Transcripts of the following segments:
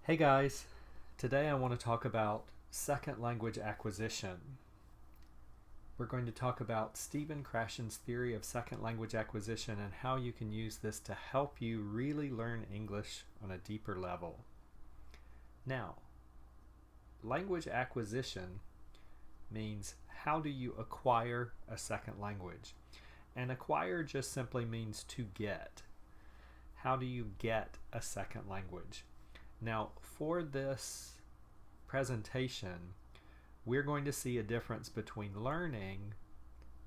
Hey guys, today I want to talk about second language acquisition. We're going to talk about Stephen Krashen's theory of second language acquisition and how you can use this to help you really learn English on a deeper level. Now, language acquisition means how do you acquire a second language? And acquire just simply means to get. How do you get a second language? Now, for this presentation, we're going to see a difference between learning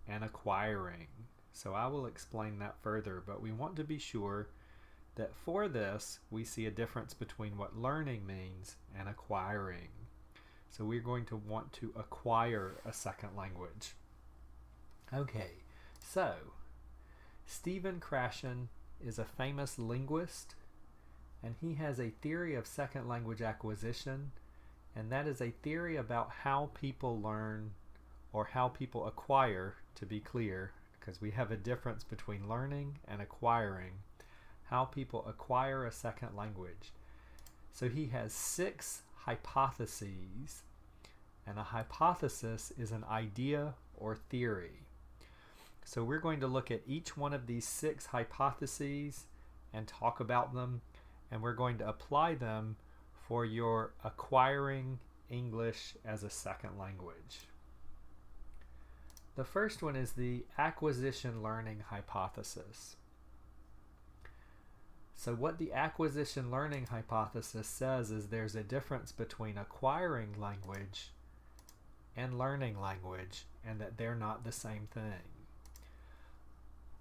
and acquiring. So I will explain that further, but we want to be sure that for this, we see a difference between what learning means and acquiring. So we're going to want to acquire a second language. Okay, so Stephen Krashen is a famous linguist, and he has a theory of second language acquisition, and that is a theory about how people learn or how people acquire, to be clear, because we have a difference between learning and acquiring, how people acquire a second language. So he has 6 hypotheses, and a hypothesis is an idea or theory. So we're going to look at each one of these 6 hypotheses and talk about them, and we're going to apply them for your acquiring English as a second language. The first one is the acquisition learning hypothesis. So what the acquisition learning hypothesis says is there's a difference between acquiring language and learning language, and that they're not the same thing.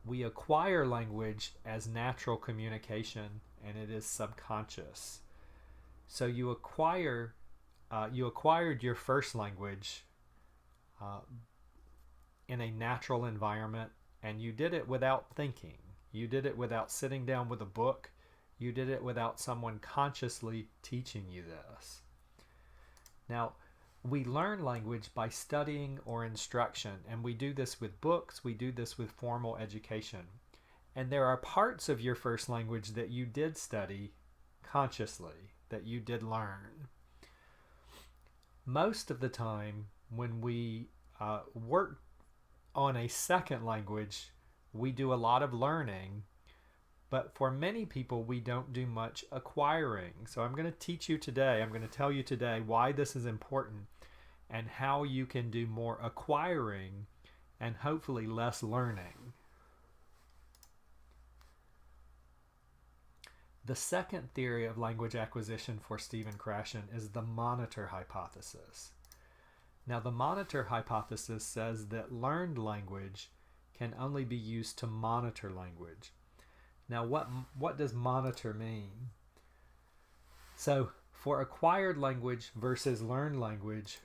We acquire language as natural communication, and it is subconscious. So you acquired your first language in a natural environment, and you did it without thinking. You did it without sitting down with a book. You did it without someone consciously teaching you this. Now, we learn language by studying or instruction, and we do this with books, we do this with formal education. And there are parts of your first language that you did study consciously, that you did learn. Most of the time, when we work on a second language, we do a lot of learning, but for many people, we don't do much acquiring. So I'm going to teach you today, I'm going to tell you today why this is important and how you can do more acquiring and hopefully less learning. The second theory of language acquisition for Stephen Krashen is the monitor hypothesis. Now, the monitor hypothesis says that learned language can only be used to monitor language. Now, what does monitor mean? So, for acquired language versus learned language,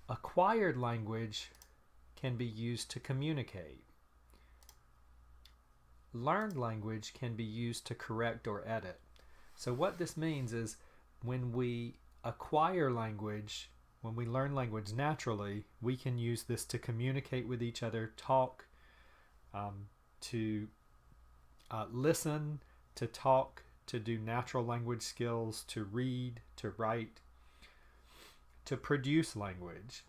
acquired language can be used to communicate. Learned language can be used to correct or edit. So what this means is when we acquire language, when we learn language naturally, we can use this to communicate with each other, talk, to listen, to talk, to do natural language skills, to read, to write, to produce language.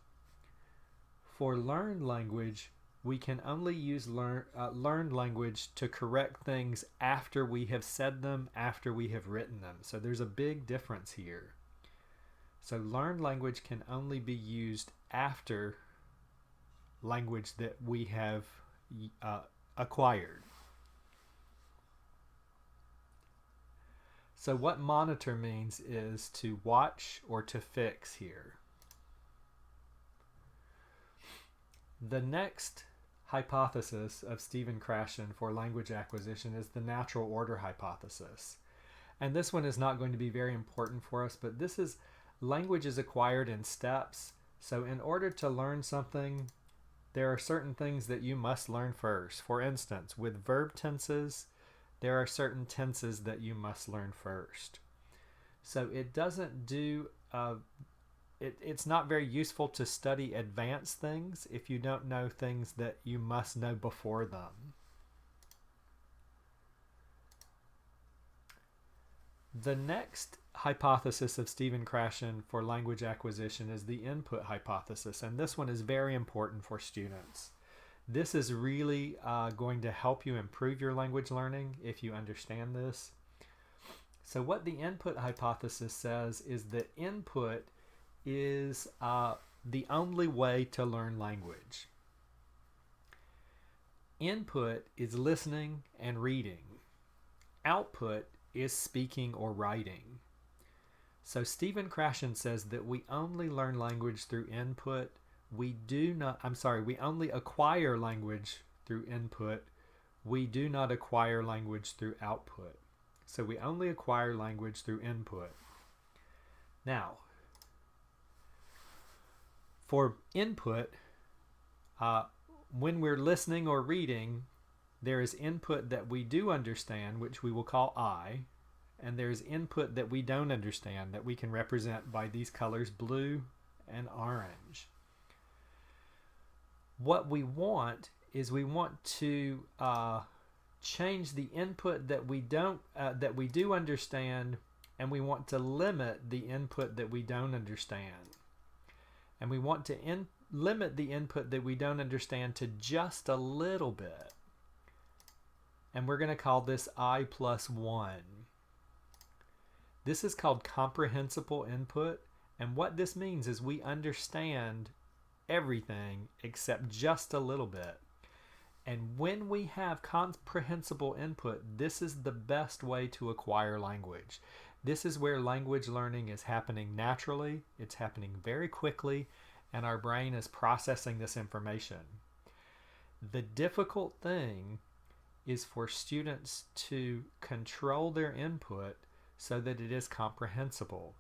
For learned language, we can only use learned language to correct things after we have said them, after we have written them. So there's a big difference here. So learned language can only be used after language that we have acquired. So what monitor means is to watch or to fix here. The next hypothesis of Stephen Krashen for language acquisition is the natural order hypothesis. And this one is not going to be very important for us, but this is language is acquired in steps. So in order to learn something, there are certain things that you must learn first. For instance, with verb tenses, there are certain tenses that you must learn first. So it doesn't do it's not very useful to study advanced things if you don't know things that you must know before them. the next hypothesis of Stephen Krashen for language acquisition is the input hypothesis, and this one is very important for students. This is really going to help you improve your language learning if you understand this. So what the input hypothesis says is that input is the only way to learn language. Input is listening and reading. Output is speaking or writing. So Stephen Krashen says that we only learn language through input. We only acquire language through input. We do not acquire language through output. So we only acquire language through input. Now, for input, when we're listening or reading, there is input that we do understand, which we will call I, and there's input that we don't understand that we can represent by these colors, blue and orange. What we want is we want to change the input that we do understand, and we want to limit the input that we don't understand. And we want to limit the input that we don't understand to just a little bit. And we're going to call this I plus 1. This is called comprehensible input, and what this means is we understand everything except just a little bit. And when we have comprehensible input, this is the best way to acquire language. This is where language learning is happening naturally, it's happening very quickly, and our brain is processing this information. The difficult thing is for students to control their input so that it is comprehensible.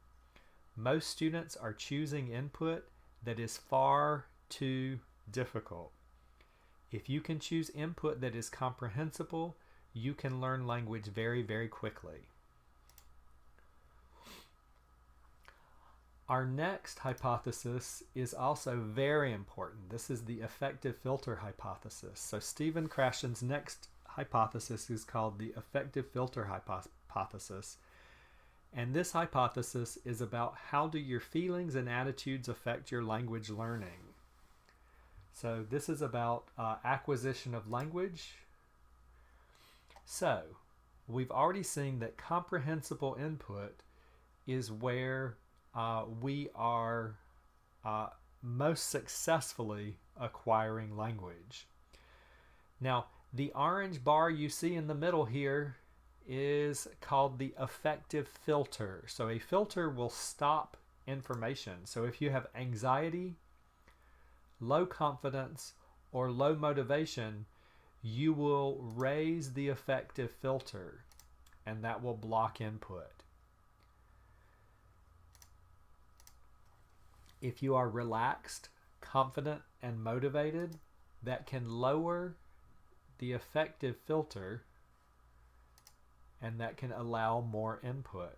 Most students are choosing input that is far too difficult. If you can choose input that is comprehensible, you can learn language very, very quickly. Our next hypothesis is also very important. This is the effective filter hypothesis. So Stephen Krashen's next hypothesis is called the effective filter hypothesis. And this hypothesis is about how do your feelings and attitudes affect your language learning. So this is about acquisition of language. So we've already seen that comprehensible input is where we are most successfully acquiring language. Now, the orange bar you see in the middle here is called the effective filter. So a filter will stop information. So if you have anxiety, low confidence, or low motivation, you will raise the effective filter, and that will block input. If you are relaxed, confident, and motivated, that can lower the effective filter, and that can allow more input.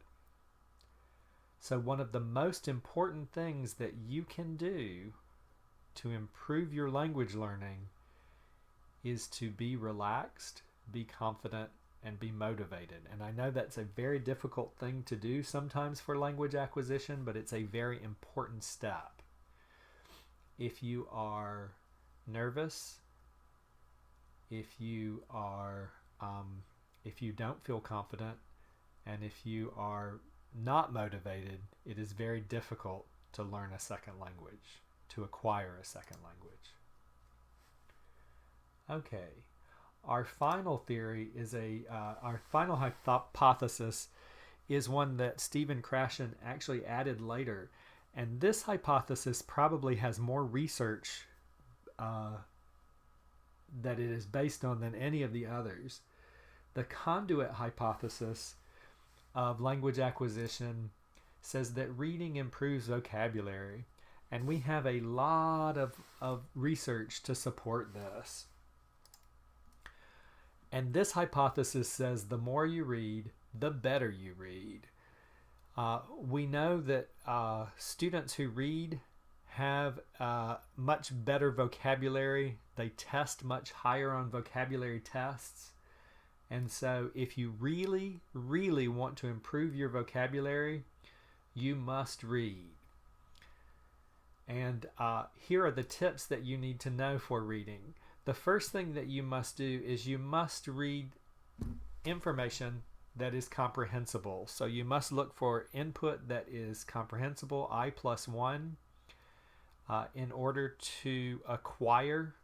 So one of the most important things that you can do to improve your language learning is to be relaxed, be confident, and be motivated. And I know that's a very difficult thing to do sometimes for language acquisition, but it's a very important step. If you are nervous, if you don't feel confident, and if you are not motivated, it is very difficult to learn a second language, to acquire a second language. Okay, our final theory is our final hypothesis is one that Stephen Krashen actually added later, and this hypothesis probably has more research that it is based on than any of the others. The conduit hypothesis of language acquisition says that reading improves vocabulary, and we have a lot of research to support this. And this hypothesis says the more you read, the better you read. We know that students who read have much better vocabulary. They test much higher on vocabulary tests. And so if you really, really want to improve your vocabulary, you must read. And here are the tips that you need to know for reading. The first thing that you must do is you must read information that is comprehensible. So you must look for input that is comprehensible, I+1, in order to acquire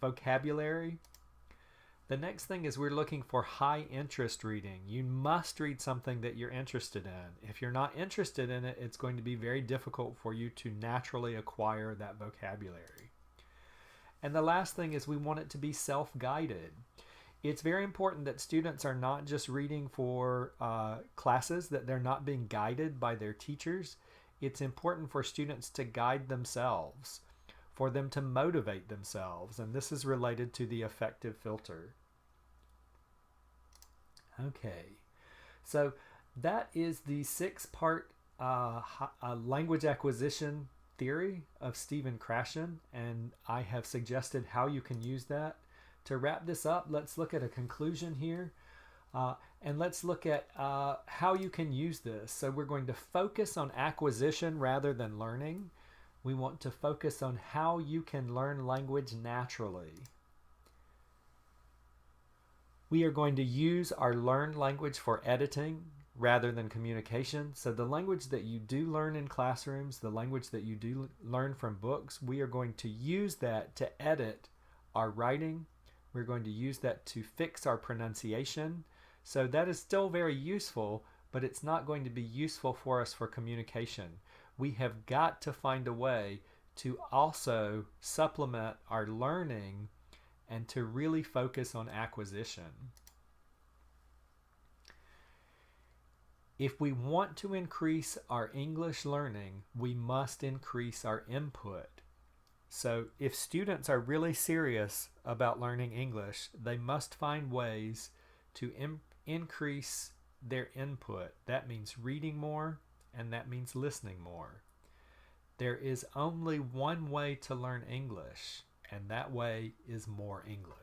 vocabulary. The next thing is we're looking for high interest reading. You must read something that you're interested in. If you're not interested in it, it's going to be very difficult for you to naturally acquire that vocabulary. And the last thing is we want it to be self-guided. It's very important that students are not just reading for classes, that they're not being guided by their teachers. It's important for students to guide themselves, for them to motivate themselves, and this is related to the affective filter. Okay, so that is the 6-part language acquisition theory of Stephen Krashen, and I have suggested how you can use that. To wrap this up, let's look at a conclusion here, and let's look at how you can use this. So we're going to focus on acquisition rather than learning. We want to focus on how you can learn language naturally. We are going to use our learned language for editing rather than communication. So the language that you do learn in classrooms, the language that you do learn from books, we are going to use that to edit our writing. We're going to use that to fix our pronunciation. So that is still very useful, but it's not going to be useful for us for communication. We have got to find a way to also supplement our learning and to really focus on acquisition. If we want to increase our English learning, we must increase our input. So if students are really serious about learning English, they must find ways to increase their input. That means reading more, and that means listening more. There is only one way to learn English, and that way is more English.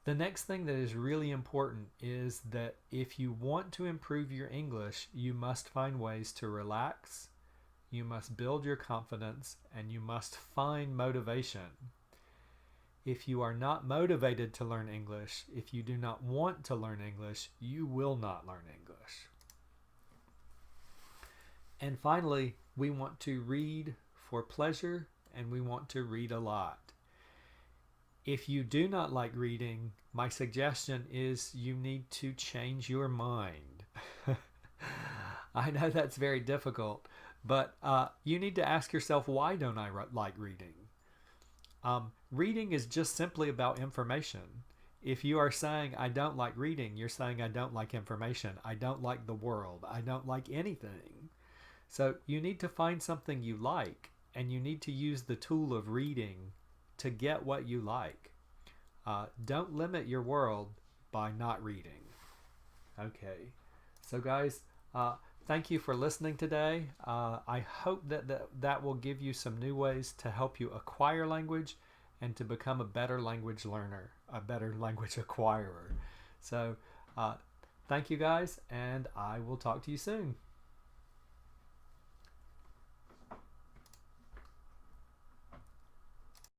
The next thing that is really important is that if you want to improve your English, you must find ways to relax, you must build your confidence, and you must find motivation. If you are not motivated to learn English, if you do not want to learn English, you will not learn English. And finally, we want to read for pleasure, and we want to read a lot. If you do not like reading, my suggestion is you need to change your mind. I know that's very difficult, but you need to ask yourself, why don't I like reading? Reading is just simply about information. If you are saying, I don't like reading, you're saying, I don't like information. I don't like the world. I don't like anything. So you need to find something you like, and you need to use the tool of reading to get what you like. Don't limit your world by not reading. Okay, so guys, thank you for listening today. I hope that will give you some new ways to help you acquire language and to become a better language learner, a better language acquirer. So thank you guys, and I will talk to you soon.